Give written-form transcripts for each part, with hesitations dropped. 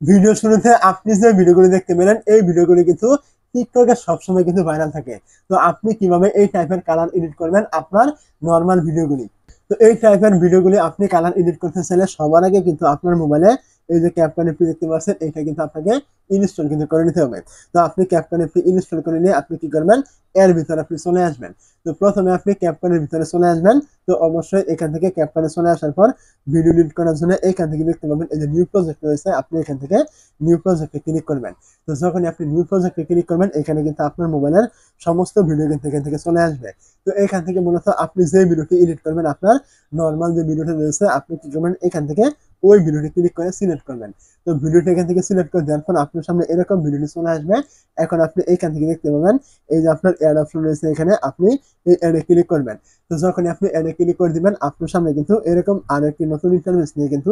Video শুরুতে আপনি যে ভিডিওগুলো দেখতে পেলেন এই ভিডিওগুলো কিন্তু টিকটকে সবসময় কিন্তু ভাইরাল থাকে। তো আপনি কিভাবে এই টাইপের কালার এডিট করবেন আপনার নর্মাল ভিডিওগুলি। তো এই টাইপের ভিডিওগুলি আপনি কালার এডিট করতে চাইলে সবার আগে কিন্তু আপনার মোবাইলে এই যে ক্যাপকাট অ্যাপটি দেখতে পাচ্ছেন এটা কিন্তু আপনাকে ইনস্টল কিন্তু করে নিতে হবে। তো আপনি ক্যাপকাট অ্যাপটি ইনস্টল করে নিয়ে আপনি কি করবেন, এর ভিতরে আপনি চলে আসবেন। তো প্রথমে আপনি ক্যাপকাটের ভিতরে চলে আসবেন। তো অবশ্যই এখান থেকে ক্যাপকাটে চলে আসার পর ভিডিও এডিট করার জন্য এখান থেকে দেখতে পাবেন এই যে নিউ প্রজেক্ট রয়েছে, আপনি এখান থেকে নিউ প্রজেক্টে ক্লিক করবেন। তো যখন আপনি নিউ প্রজেক্টে ক্লিক করবেন এখানে কিন্তু আপনার মোবাইলের সমস্ত ভিডিও কিন্তু এখান থেকে চলে আসবে। তো এখান থেকে মূলত আপনি যে ভিডিওটি এডিট করবেন আপনার নর্মাল যে ভিডিওটা রয়েছে আপনি কি করবেন, এখান থেকে ওই ভিডিওটি ক্লিক করে সিলেক্ট করবেন। তো ভিডিওটি এখান থেকে সিলেক্ট করে দেওয়ার পর আপনার সামনে এরকম ভিডিওটি চলে আসবে। এখন আপনি এখান থেকে দেখতে পাবেন এই যে আপনার অ্যাড অপশন রয়েছে, এখানে আপনি এই অ্যাডে ক্লিক করবেন। তো যখন আপনি অ্যাডে ক্লিক করে দিবেন আপনার সামনে কিন্তু এরকম আরো একটি নতুন ইন্টারফেস নিয়ে কিন্তু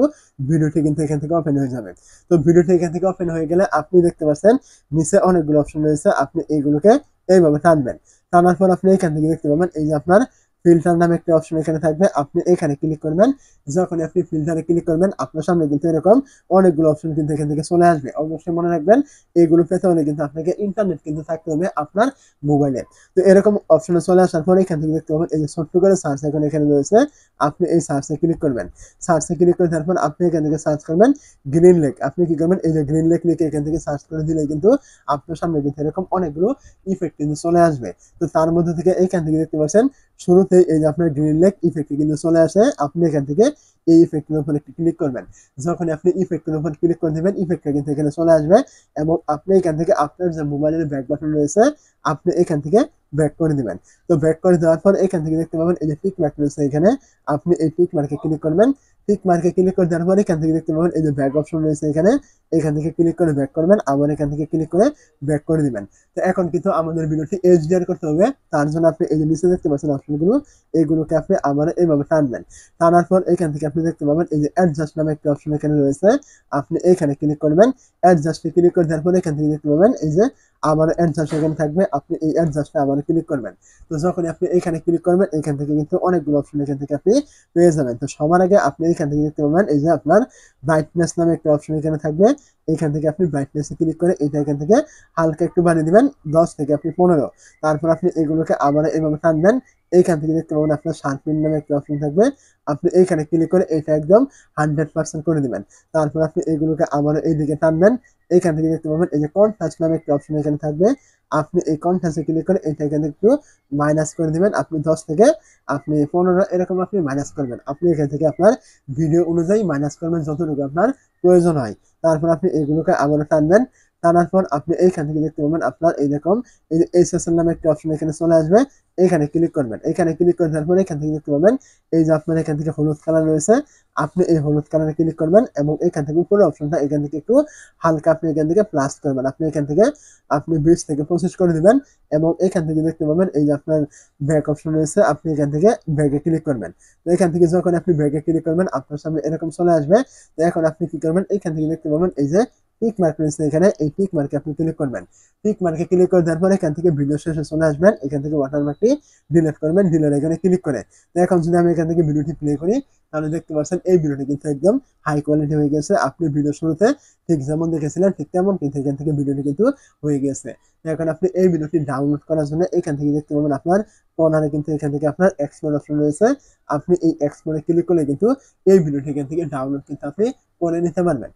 ভিডিওটি কিন্তু এখান থেকে ওপেন হয়ে যাবে। তো ভিডিওটি এখান থেকে ওপেন হয়ে গেলে আপনি দেখতে পাচ্ছেন নিচে অনেকগুলো অপশন রয়েছে, আপনি এইগুলোকে এইভাবে টানবেন। টানার পর আপনি এখান থেকে দেখতে পাবেন এই যে আপনার ফিল্টার নামে একটা অপশন এখানে থাকবে, আপনি এখানে ক্লিক করবেন। যখন আপনি ফিল্টারে ক্লিক করবেন আপনার সামনে কিন্তু এরকম অনেকগুলো অপশন কিন্তু এখান থেকে চলে আসবে। অবশ্যই মনে রাখবেন এইগুলো পেতে হলে কিন্তু আপনাকে ইন্টারনেট কিন্তু থাকতে হবে আপনার মোবাইলে। তো এরকম অপশনে চলে আসার পরে এখান থেকে দেখতে পাবেন এই যে ছোট্ট করে সার্চ এখন এখানে রয়েছে, আপনি এই সার্চে ক্লিক করবেন। সার্চে ক্লিক করে দেওয়ার পর আপনি এখান থেকে সার্চ করবেন গ্রিন লেক। আপনি কি করবেন, এই যে গ্রিন লেক লিখে এখান থেকে সার্চ করে দিলে কিন্তু আপনার সামনে কিন্তু এরকম অনেকগুলো ইফেক্ট কিন্তু চলে আসবে। তো তার মধ্যে থেকে এইখান থেকে দেখতে পাচ্ছেন শুরুতে এই যে আপনার গ্রিন লেক ইফেক্ট কিন্তু চলে আসে, আপনি এখান থেকে এই ইফেক্টের উপর একটু ক্লিক করবেন। যখন আপনি ইফেক্টের উপর ক্লিক করে দেবেন ইফেক্টটা কিন্তু এখানে চলে আসবে এবং আপনি এখান থেকে আপনার যে মোবাইলের ব্যাক বাটন রয়েছে আপনি এখান থেকে ব্যাক করে দিবেন। তো ব্যাক করে দেওয়ার পর এখান থেকে দেখতে পাবেন এই যে টিক মার্ক রয়েছে, এখানে আপনি এই টিক মার্কে ক্লিক করবেন। টিক মার্কে ক্লিক করে দেওয়ার পর এখান থেকে দেখতে পাবেন এই যে ব্যাক অপশন রয়েছে, এখানে এখান থেকে ক্লিক করে ব্যাক করবেন, আবার এখান থেকে ক্লিক করে ব্যাক করে দিবেন। তো এখন কিন্তু আমাদের ভিডিওটি এইচডিআর করতে হবে, তার জন্য আপনি এই যে নিচে দেখতে পাচ্ছেন অপশনগুলো এইগুলোকে আপনি আবার এইভাবে টানবেন। টানার পর এখান থেকে আপনি দেখতে পাবেন এই যে অ্যাডজাস্ট নামে একটা অপশন এখানে রয়েছে, আপনি এখানে ক্লিক করবেন। অ্যাডজাস্টে ক্লিক করে দেওয়ার পর এখান থেকে দেখতে পাবেন এই যে আবার অ্যাডজাস্ট এখানে থাকবে, আপনি এই অ্যাডজাস্টে আবার ক্লিক করবেন। তো যখন আপনি এখানে ক্লিক করবেন এখান থেকে কিন্তু অনেকগুলো অপশন এখান থেকে আপনি পেয়ে যাবেন। তো সবার আগে আপনি এখান থেকে দেখতে পাবেন এই যে আপনার ব্রাইটনেস নামে একটা অপশন এখানে থাকবে, এখান থেকে আপনি ব্রাইটনেসে ক্লিক করে এটা এখান থেকে হালকা একটু বাড়িয়ে দিবেন 10 থেকে আপনি 15। তারপর আপনি এগুলোকে আবার এইভাবে টানবেন। এইখান থেকে দেখতে পাবেন আপনার শার্পিন নামে একটা অপশন থাকবে, আপনি এইখানে ক্লিক করে এটা একদম 100% করে দিবেন। তারপর আপনি এগুলোকে আবার এইদিকে টানবেন। এইখান থেকে দেখতে পাবেন এই যে কন্ট্রাস্ট নামে একটা অপশন এখানে থাকবে, আপনি এই কন্ট্রাস্টে ক্লিক করে এটা এখানে একটু মাইনাস করে দিবেন। আপনি 10 থেকে আপনি 15 এরকম আপনি মাইনাস করবেন। আপনি এখান থেকে আপনার ভিডিও অনুযায়ী মাইনাস করবেন যতটুকু আপনার প্রয়োজন হয়। তারপর আপনি এগুলোকে আবারও টানবেন। টানার পর আপনি এইখান থেকে দেখতে পাবেন আপনার এইরকম এই যে এসএসএল নামে একটা অপশন এখানে চলে আসবে, এখানে ক্লিক করবেন। এখানে ক্লিক করে দেওয়ার পরে এখান থেকে দেখতে পাবেন এই যে আপনার এখান থেকে হলুদ কালার রয়েছে, আপনি এই হলুদ কালারে ক্লিক করবেন এবং এখান থেকে উপরে অপশনটা এখান থেকে একটু হালকা আপনি এখান থেকে প্লাস করবেন। আপনি এখান থেকে আপনি 20 থেকে 25 করে দিবেন এবং এখান থেকে দেখতে পাবেন এই যে আপনার ব্যাক অপশন রয়েছে, আপনি এখান থেকে ব্যাকে ক্লিক করবেন। তো এখান থেকে যখন আপনি ব্যাকে ক্লিক করবেন আপনার সামনে এরকম চলে আসবে। তো এখন আপনি কি করবেন, এখান থেকে দেখতে পাবেন এই যে টিক মার্ক রয়েছে, এখানে এই টিক মার্কে আপনি ক্লিক করবেন। টিক মার্কে ক্লিক করে দেওয়ার পরে এখান থেকে ভিডিও শেষে চলে আসবেন, এখান থেকে ওয়াটারমার্কটি ডিলিট করবেন, ডিলিট এখানে ক্লিক করে। তো এখন যদি আমি এখান থেকে ভিডিওটি প্লে করি তাহলে দেখতে পাচ্ছেন এই ভিডিওটি কিন্তু একদম হাই কোয়ালিটি হয়ে গেছে। আপনি ভিডিও শুরুতে ঠিক যেমন দেখেছিলেন ঠিক তেমন কিন্তু এখান থেকে ভিডিওটি কিন্তু হয়ে গেছে। এখন আপনি এই ভিডিওটি ডাউনলোড করার জন্য এখান থেকে দেখতে পাবেন আপনার কর্নারে কিন্তু এখান থেকে আপনার এক্সপোর্ট অপশন রয়েছে, আপনি এই এক্সপোর্টে ক্লিক করলে কিন্তু এই ভিডিওটি এখান থেকে ডাউনলোড কিন্তু আপনি করে নিতে পারবেন।